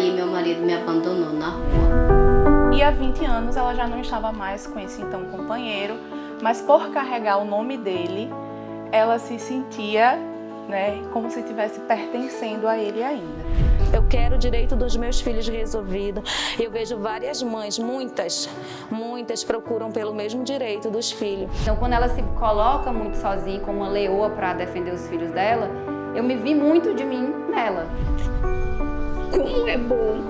ali meu marido me abandonou na rua. E há 20 anos ela já não estava mais com esse então companheiro, mas por carregar o nome dele, ela se sentia, como se estivesse pertencendo a ele ainda. Eu quero o direito dos meus filhos resolvido. Eu vejo várias mães, muitas procuram pelo mesmo direito dos filhos. Então, quando ela se coloca muito sozinha, como uma leoa para defender os filhos dela, eu me vi muito de mim nela. Como é bom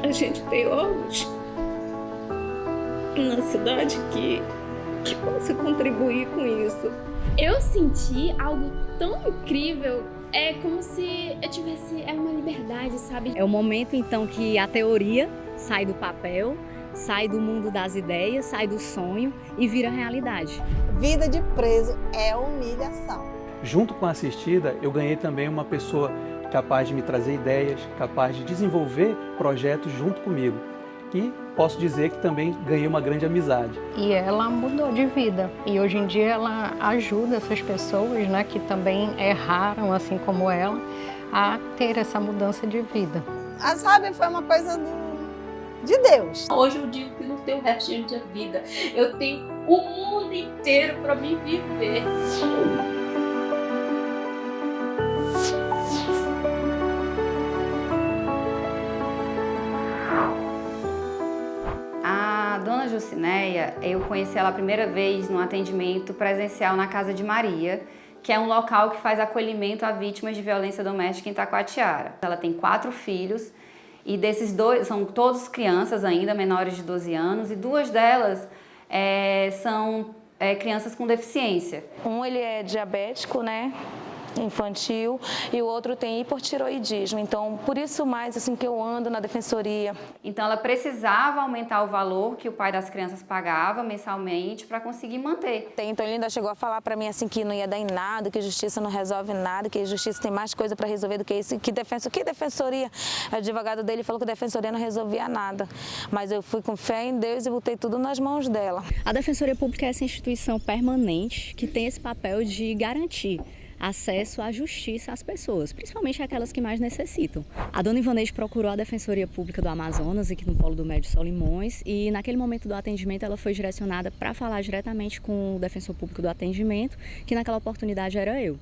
a gente ter órgãos na cidade que possa contribuir com isso. Eu senti algo tão incrível, é como se eu tivesse uma liberdade, sabe? É o momento então que a teoria sai do papel, sai do mundo das ideias, sai do sonho e vira realidade. Vida de preso é humilhação. Junto com a assistida, eu ganhei também uma pessoa capaz de me trazer ideias, capaz de desenvolver projetos junto comigo. E posso dizer que também ganhei uma grande amizade. E ela mudou de vida. E hoje em dia ela ajuda essas pessoas, que também erraram, assim como ela, a ter essa mudança de vida. Sabe, foi uma coisa de Deus. Hoje eu digo que não tenho o resto da vida. Eu tenho o mundo inteiro para me viver. A dona Jucinéia, eu conheci ela a primeira vez no atendimento presencial na Casa de Maria, que é um local que faz acolhimento a vítimas de violência doméstica em Taquatiara. Ela tem 4 filhos e desses 2 são todos crianças ainda, menores de 12 anos, e 2 delas são crianças com deficiência. Um ele é diabético, infantil, e o outro tem hipotiroidismo. Então, por isso mais assim que eu ando na defensoria. Então, ela precisava aumentar o valor que o pai das crianças pagava mensalmente para conseguir manter. Então, ele ainda chegou a falar para mim assim que não ia dar em nada, que a justiça não resolve nada, que a justiça tem mais coisa para resolver do que isso. Que defensoria? O advogado dele falou que a defensoria não resolvia nada. Mas eu fui com fé em Deus e botei tudo nas mãos dela. A Defensoria Pública é essa instituição permanente que tem esse papel de garantir acesso à justiça às pessoas, principalmente aquelas que mais necessitam. A dona Ivaneide procurou a Defensoria Pública do Amazonas, aqui no Polo do Médio Solimões, e naquele momento do atendimento ela foi direcionada para falar diretamente com o defensor público do atendimento, que naquela oportunidade era eu.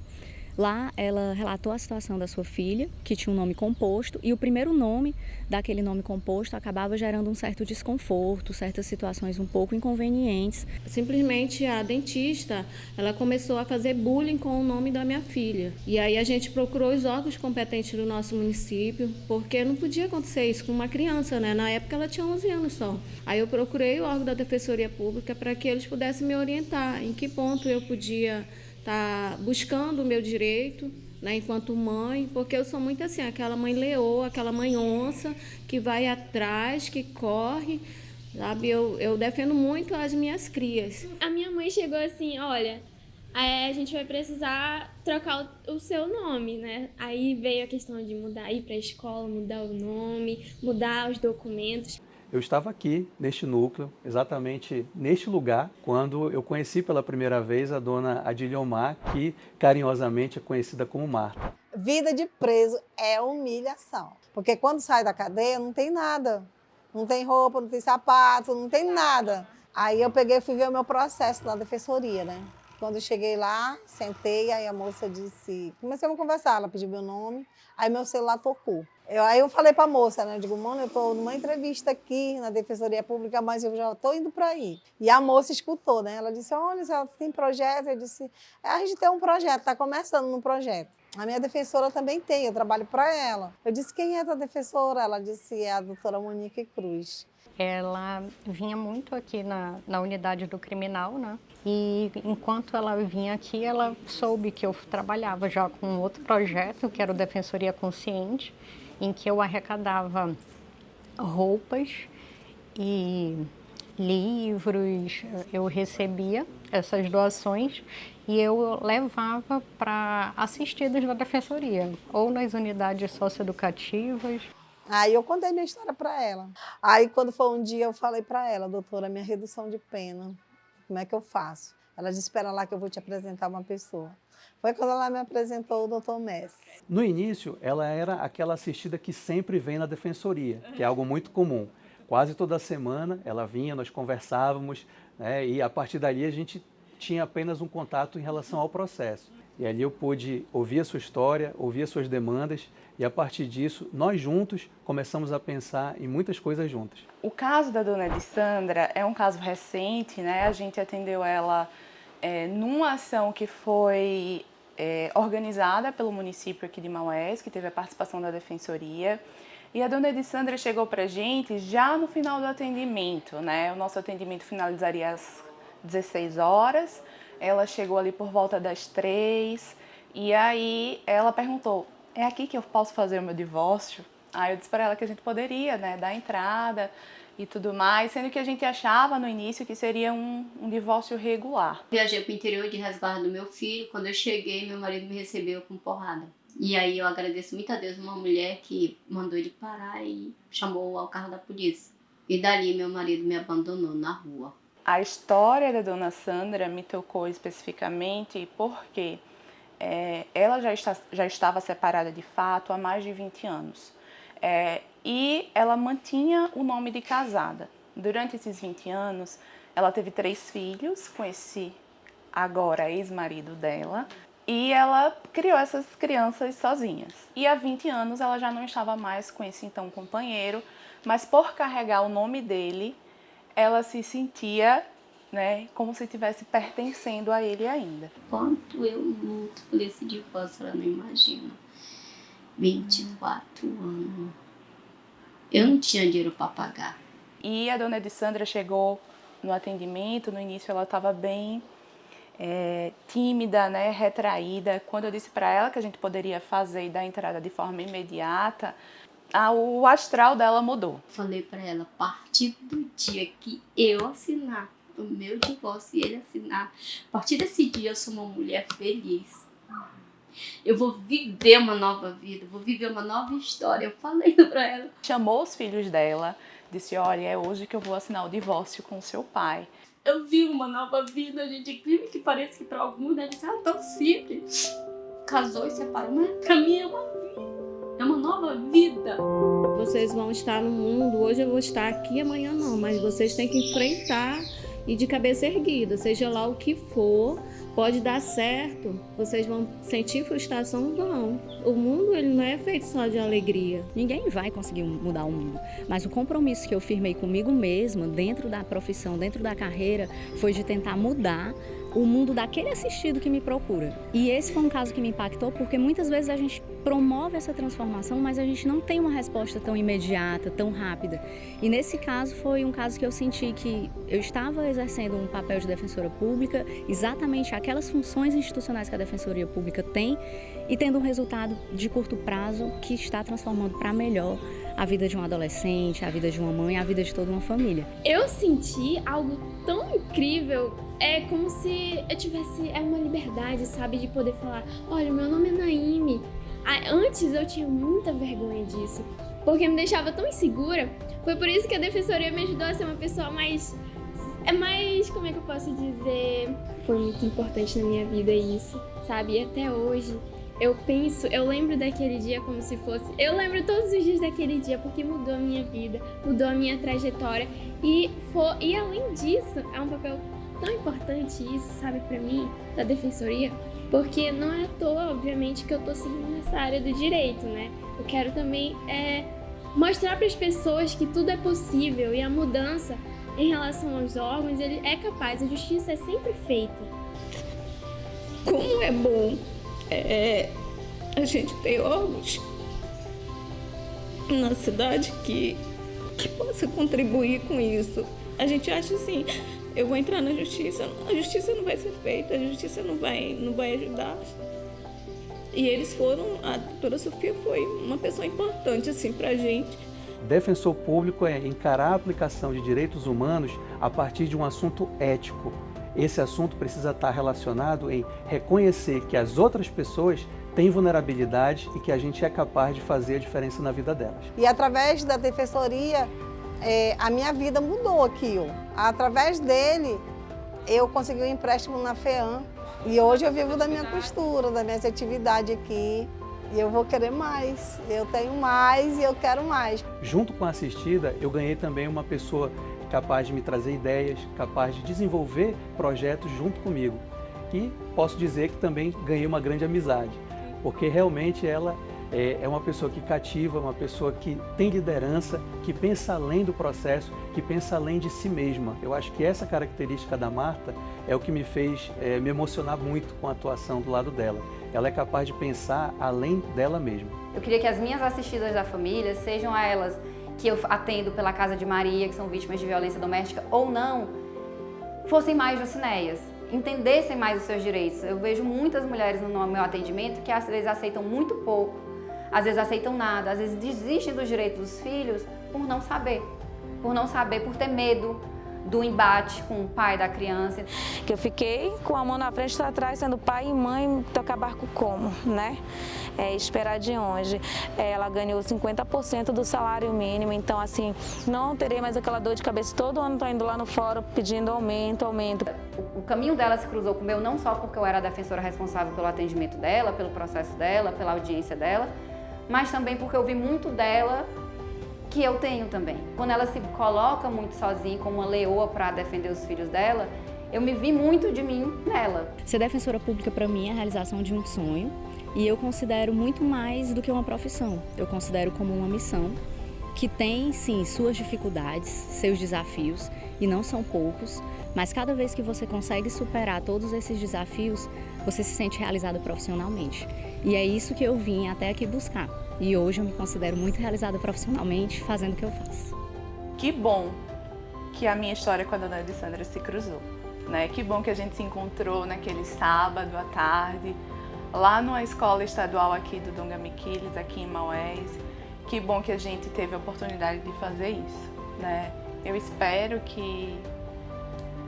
Lá ela relatou a situação da sua filha, que tinha um nome composto, e o primeiro nome daquele nome composto acabava gerando um certo desconforto, certas situações um pouco inconvenientes. Simplesmente a dentista, ela começou a fazer bullying com o nome da minha filha. E aí a gente procurou os órgãos competentes do nosso município, porque não podia acontecer isso com uma criança, Na época ela tinha 11 anos só. Aí eu procurei o órgão da Defensoria Pública para que eles pudessem me orientar em que ponto eu podia estar buscando o meu direito, enquanto mãe, porque eu sou muito assim, aquela mãe leoa, aquela mãe onça, que vai atrás, que corre, sabe? Eu defendo muito as minhas crias. A minha mãe chegou assim, olha, a gente vai precisar trocar o seu nome, Aí veio a questão de mudar, ir para a escola, mudar o nome, mudar os documentos. Eu estava aqui, neste núcleo, exatamente neste lugar, quando eu conheci pela primeira vez a dona Adiliomar, que carinhosamente é conhecida como Marta. Vida de preso é humilhação, porque quando sai da cadeia não tem nada, não tem roupa, não tem sapato, não tem nada. Aí eu peguei e fui ver o meu processo na defensoria, Quando eu cheguei lá, sentei, aí a moça disse, comecei a conversar, ela pediu meu nome, aí meu celular tocou. Aí eu falei para a moça, Eu digo, mano, eu estou numa entrevista aqui na Defensoria Pública, mas eu já estou indo para aí. E a moça escutou, Ela disse, olha, você tem projeto? Eu disse, a gente tem um projeto, está começando no projeto. A minha defensora também tem, eu trabalho para ela. Eu disse, quem é a tua defensora? Ela disse, é a doutora Monique Cruz. Ela vinha muito aqui na unidade do criminal, E enquanto ela vinha aqui, ela soube que eu trabalhava já com outro projeto, que era o Defensoria Consciente, em que eu arrecadava roupas e livros, eu recebia essas doações e eu levava para assistidos da Defensoria, ou nas unidades socioeducativas. Aí eu contei minha história para ela. Aí quando foi um dia eu falei para ela, doutora, minha redução de pena, como é que eu faço? Ela disse, espera lá que eu vou te apresentar uma pessoa. Foi quando ela me apresentou o doutor Messi. No início, ela era aquela assistida que sempre vem na defensoria, que é algo muito comum. Quase toda semana ela vinha, nós conversávamos, né, e a partir dali a gente tinha apenas um contato em relação ao processo. E ali eu pude ouvir a sua história, ouvir as suas demandas, e a partir disso, nós juntos começamos a pensar em muitas coisas juntas. O caso da dona Edissandra é um caso recente, né? A gente atendeu ela numa ação que foi organizada pelo município aqui de Maués, que teve a participação da Defensoria. E a dona Edissandra chegou para a gente já no final do atendimento, né? O nosso atendimento finalizaria às 16 horas, ela chegou ali por volta das 3, e aí ela perguntou, é aqui que eu posso fazer o meu divórcio? Aí eu disse para ela que a gente poderia, né, dar entrada e tudo mais, sendo que a gente achava no início que seria um divórcio regular. Viajei para o interior de resguardo do meu filho, quando eu cheguei, meu marido me recebeu com porrada. E aí eu agradeço muito a Deus, uma mulher que mandou ele parar e chamou o carro da polícia. E dali meu marido me abandonou na rua. A história da dona Sandra me tocou especificamente porque ela já estava separada de fato há mais de 20 anos. E ela mantinha o nome de casada. Durante esses 20 anos, ela teve 3 filhos com esse agora ex-marido dela. E ela criou essas crianças sozinhas. E há 20 anos ela já não estava mais com esse então companheiro, mas por carregar o nome dele, ela se sentia, né, como se estivesse pertencendo a ele ainda. Quanto eu luto por esse divórcio, ela não imagina. 24 anos. Eu não tinha dinheiro para pagar. E a dona Edissandra chegou no atendimento, no início ela estava bem tímida, né, retraída. Quando eu disse para ela que a gente poderia fazer e dar entrada de forma imediata, o astral dela mudou. Falei para ela, a partir do dia que eu assinar o meu divórcio e ele assinar, a partir desse dia eu sou uma mulher feliz. Eu vou viver uma nova vida, vou viver uma nova história. Eu falei para ela. Chamou os filhos dela, disse, olha, é hoje que eu vou assinar o divórcio com o seu pai. Eu vivo uma nova vida, gente, incrível que pareça que para alguns deve ser tão simples. Casou e separou, mas para mim é uma vida, é uma nova vida. Vocês vão estar no mundo, hoje eu vou estar aqui, amanhã não, mas vocês têm que enfrentar e de cabeça erguida, seja lá o que for, pode dar certo, vocês vão sentir frustração, vão. O mundo ele não é feito só de alegria. Ninguém vai conseguir mudar o mundo, mas o compromisso que eu firmei comigo mesma, dentro da profissão, dentro da carreira, foi de tentar mudar o mundo daquele assistido que me procura. E esse foi um caso que me impactou, porque muitas vezes a gente promove essa transformação, mas a gente não tem uma resposta tão imediata, tão rápida. E nesse caso foi um caso que eu senti que eu estava exercendo um papel de defensora pública, exatamente aquelas funções institucionais que a Defensoria Pública tem, e tendo um resultado de curto prazo que está transformando para melhor a vida de um adolescente, a vida de uma mãe, a vida de toda uma família. Eu senti algo tão incrível, é como se eu tivesse uma liberdade, sabe, de poder falar, olha, meu nome é Naime. Antes eu tinha muita vergonha disso, porque me deixava tão insegura. Foi por isso que a Defensoria me ajudou a ser uma pessoa mais, como é que eu posso dizer? Foi muito importante na minha vida isso, sabe, e até hoje. Eu lembro daquele dia como se fosse... Eu lembro todos os dias daquele dia, porque mudou a minha vida, mudou a minha trajetória. E além disso, é um papel tão importante isso, sabe, pra mim, da Defensoria, porque não é à toa, obviamente, que eu tô seguindo nessa área do direito, né? Eu quero também mostrar para as pessoas que tudo é possível e a mudança em relação aos órgãos, ele é capaz, a justiça é sempre feita. Como é bom a gente ter órgãos na cidade que possa contribuir com isso. A gente acha assim, eu vou entrar na justiça, a justiça não vai ser feita, a justiça não vai ajudar. E eles a doutora Sofia foi uma pessoa importante assim pra gente. Defensor público é encarar a aplicação de direitos humanos a partir de um assunto ético. Esse assunto precisa estar relacionado em reconhecer que as outras pessoas têm vulnerabilidade e que a gente é capaz de fazer a diferença na vida delas. E através da Defensoria, a minha vida mudou aqui. Através dele, eu consegui um empréstimo na FEAM e hoje eu vivo da minha costura, da minha atividade aqui. E eu vou querer mais, eu tenho mais e eu quero mais. Junto com a assistida, eu ganhei também uma pessoa capaz de me trazer ideias, capaz de desenvolver projetos junto comigo. E posso dizer que também ganhei uma grande amizade, porque realmente ela é uma pessoa que cativa, uma pessoa que tem liderança, que pensa além do processo, que pensa além de si mesma. Eu acho que essa característica da Marta é o que me fez me emocionar muito com a atuação do lado dela. Ela é capaz de pensar além dela mesma. Eu queria que as minhas assistidas da família, sejam elas que eu atendo pela Casa de Maria, que são vítimas de violência doméstica ou não, fossem mais Jucineias, entendessem mais os seus direitos. Eu vejo muitas mulheres no meu atendimento que às vezes aceitam muito pouco, às vezes aceitam nada, às vezes desistem dos direitos dos filhos por não saber, por ter medo do embate com o pai da criança. Que eu fiquei com a mão na frente e atrás, sendo pai e mãe, tocar barco como, né? Esperar de onde? Ela ganhou 50% do salário mínimo, então assim, não terei mais aquela dor de cabeça, todo ano tô indo lá no fórum pedindo aumento. O caminho dela se cruzou com o meu, não só porque eu era a defensora responsável pelo atendimento dela, pelo processo dela, pela audiência dela, mas também porque eu vi muito dela que eu tenho também. Quando ela se coloca muito sozinha, como uma leoa para defender os filhos dela, eu me vi muito de mim nela. Ser defensora pública para mim é a realização de um sonho e eu considero muito mais do que uma profissão. Eu considero como uma missão que tem, sim, suas dificuldades, seus desafios, e não são poucos, mas cada vez que você consegue superar todos esses desafios, você se sente realizada profissionalmente. E é isso que eu vim até aqui buscar. E hoje eu me considero muito realizada profissionalmente fazendo o que eu faço. Que bom que a minha história com a dona Edissandra se cruzou, né? Que bom que a gente se encontrou naquele sábado à tarde, lá numa escola estadual aqui do Dunga Miquiles, aqui em Maués. Que bom que a gente teve a oportunidade de fazer isso, né? Eu espero que,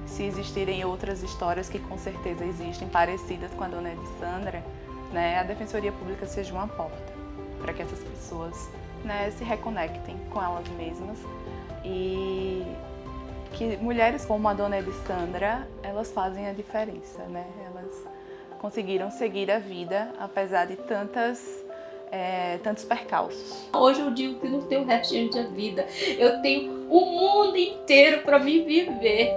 se existirem outras histórias, que com certeza existem, parecidas com a dona Edissandra, né, a Defensoria Pública seja uma porta para que essas pessoas, né, se reconectem com elas mesmas e que mulheres como a dona Edissandra, elas fazem a diferença, né? Elas conseguiram seguir a vida apesar de tantos percalços. Hoje eu digo que não tenho o resto da vida, eu tenho o mundo inteiro para me viver.